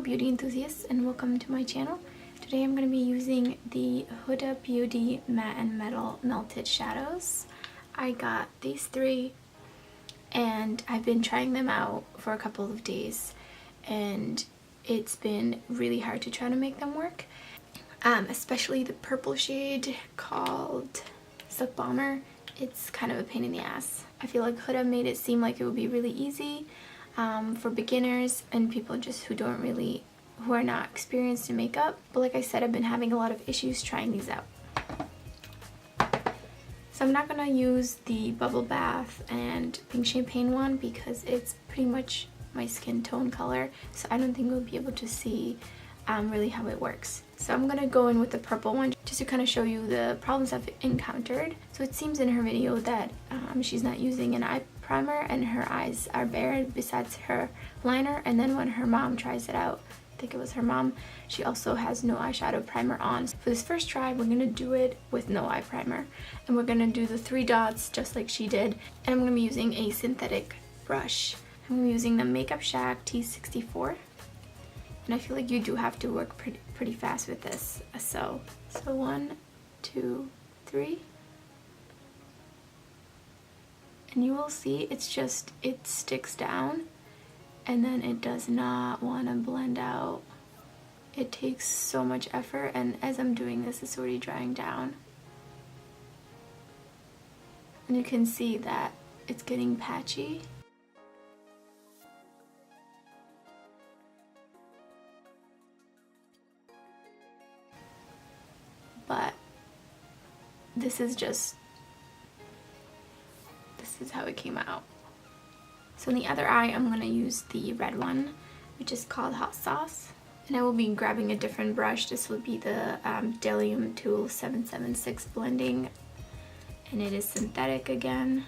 beauty enthusiasts, and welcome to my channel. Today I'm going to be using the Huda Beauty Matte and Metal Melted Shadows. I got these three and I've been trying them out for a couple of days and it's been really hard to try to make them work. Especially the purple shade called Silk Bomber. It's kind of a pain in the ass. I feel like Huda made it seem like it would be really easy for beginners and people just who are not experienced in makeup. But like I said, I've been having a lot of issues trying these out. So I'm not gonna use the Bubble Bath and Pink Champagne one because it's pretty much my skin tone color, so I don't think we'll be able to see really how it works. So I'm gonna go in with the purple one just to kind of show you the problems I've encountered. So it seems in her video that she's not using an eye primer and her eyes are bare besides her liner, and then when her mom tries it out, I think it was her mom, she also has no eyeshadow primer on. So for this first try, we're gonna do it with no eye primer and we're gonna do the 3 dots just like she did, and I'm gonna be using a synthetic brush. I'm gonna be using the Makeup Shack T64. And I feel like you do have to work pretty fast with this. So 1, 2, 3. And you will see it sticks down and then it does not want to blend out. It takes so much effort, and as I'm doing this, it's already drying down. And you can see that it's getting patchy. But this is how it came out. So in the other eye, I'm going to use the red one, which is called Hot Sauce. And I will be grabbing a different brush. This will be the Delium Tool 776 blending. And it is synthetic again.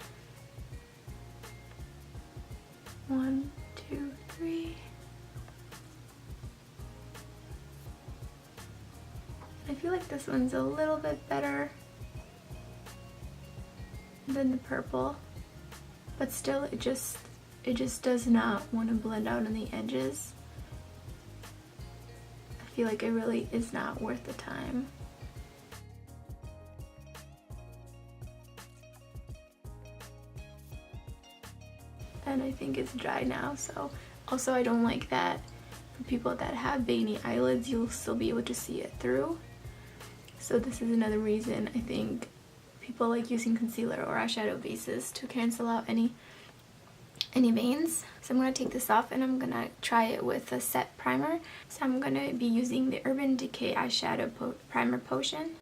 1, 2, 3. I feel like this one's a little bit better than the purple, but still it just does not want to blend out on the edges. I feel like it really is not worth the time. And I think it's dry now, so also I don't like that for people that have veiny eyelids, you'll still be able to see it through. So this is another reason I think people like using concealer or eyeshadow bases to cancel out any veins. So I'm going to take this off and I'm going to try it with a set primer. So I'm going to be using the Urban Decay Eyeshadow Primer Potion.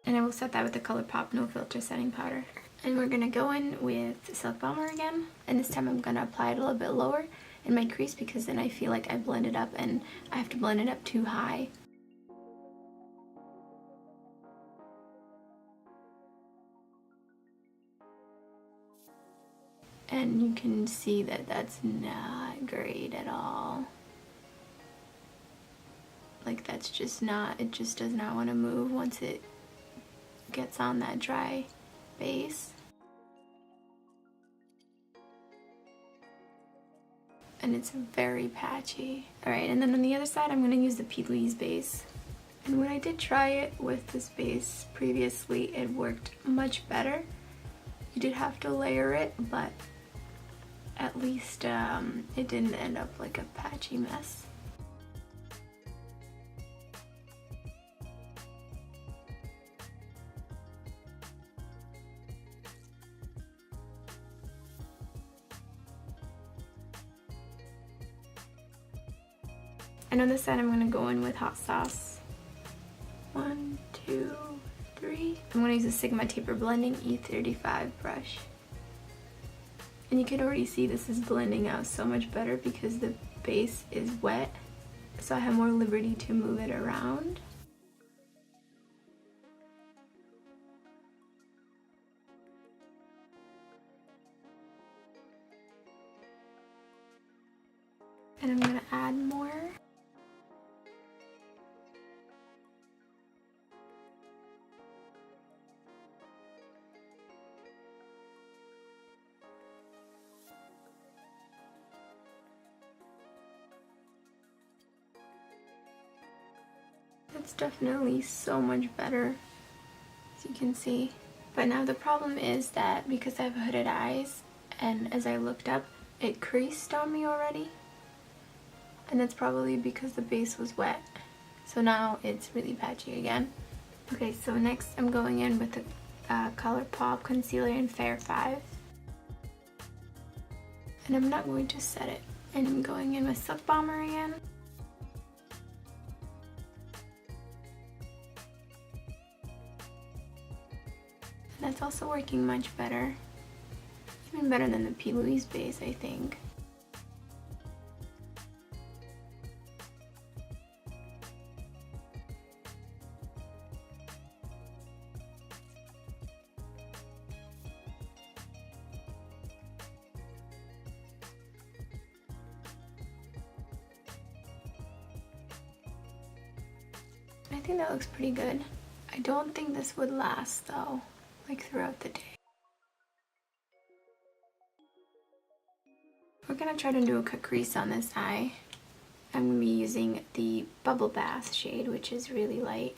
And I will set that with the ColourPop No Filter Setting Powder. And we're going to go in with Silk Bomber again. And this time I'm going to apply it a little bit lower in my crease because then I feel like I blend it up and I have to blend it up too high. And you can see that that's not great at all. Like that's just not, it just does not want to move once it gets on that dry base. And it's very patchy. Alright, and then on the other side I'm going to use the P. Louise base. And when I did try it with this base previously, it worked much better. You did have to layer it, but at least it didn't end up like a patchy mess. And on this side I'm going to go in with Hot Sauce. 1, 2, 3. I'm going to use a Sigma Taper Blending E35 brush. And you can already see this is blending out so much better because the base is wet, so I have more liberty to move it around. And I'm going to add more. It's definitely so much better, as you can see. But now the problem is that because I have hooded eyes, and as I looked up, it creased on me already. And that's probably because the base was wet. So now it's really patchy again. Okay, so next I'm going in with the ColourPop Concealer in Fair 5. And I'm not going to set it. And I'm going in with Silk Bomber again. And that's also working much better. Even better than the P. Louise base, I think. I think that looks pretty good. I don't think this would last though, like throughout the day. We're gonna try to do a cut crease on this eye. I'm gonna be using the Bubble Bath shade, which is really light.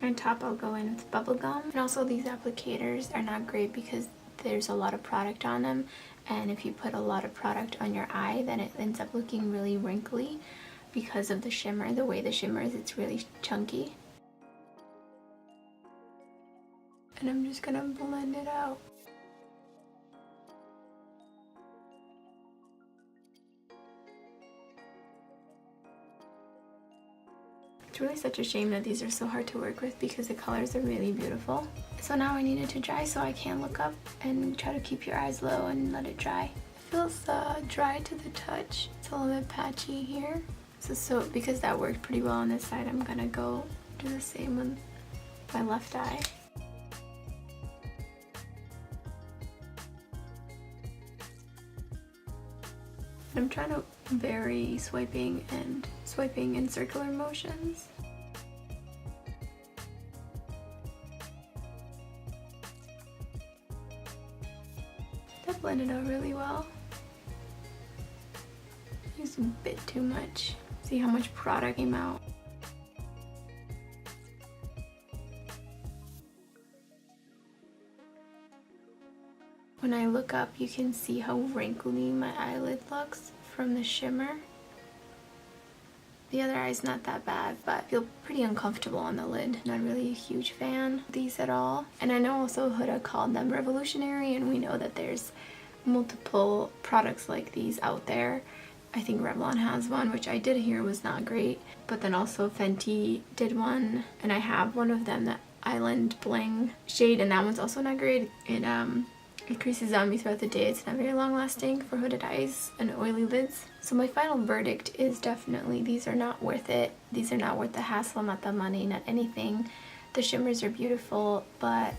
On top I'll go in with bubble gum. And also these applicators are not great because there's a lot of product on them, and if you put a lot of product on your eye then it ends up looking really wrinkly because of the shimmer. The way the shimmer is, it's really chunky. And I'm just gonna blend it out. It's really such a shame that these are so hard to work with because the colors are really beautiful. So now I need it to dry so I can look up and try to keep your eyes low and let it dry. It feels dry to the touch. It's a little bit patchy here. So because that worked pretty well on this side, I'm gonna go do the same with my left eye. I'm trying to vary swiping in circular motions. That blended out really well. Used a bit too much. See how much product came out. When I look up, you can see how wrinkly my eyelid looks from the shimmer. The other eye's not that bad, but I feel pretty uncomfortable on the lid. Not really a huge fan of these at all. And I know also Huda called them revolutionary, and we know that there's multiple products like these out there. I think Revlon has one, which I did hear was not great. But then also Fenty did one, and I have one of them, the Island Bling shade, and that one's also not great. It creases on me throughout the day. It's not very long lasting for hooded eyes and oily lids. So my final verdict is definitely these are not worth it. These are not worth the hassle, not the money, not anything. The shimmers are beautiful, but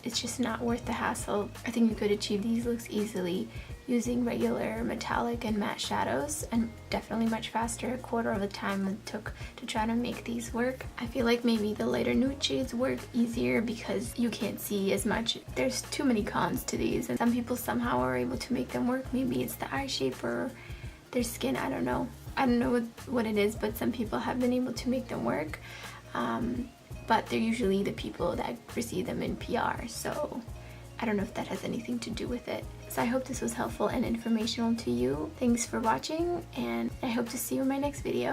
it's just not worth the hassle. I think you could achieve these looks easily using regular metallic and matte shadows, and definitely much faster, a quarter of the time it took to try to make these work. I feel like maybe the lighter nude shades work easier because you can't see as much. There's too many cons to these, and some people somehow are able to make them work. Maybe it's the eye shape or their skin, I don't know. I don't know what it is, but some people have been able to make them work. But they're usually the people that receive them in PR, so I don't know if that has anything to do with it. So I hope this was helpful and informational to you. Thanks for watching, and I hope to see you in my next video.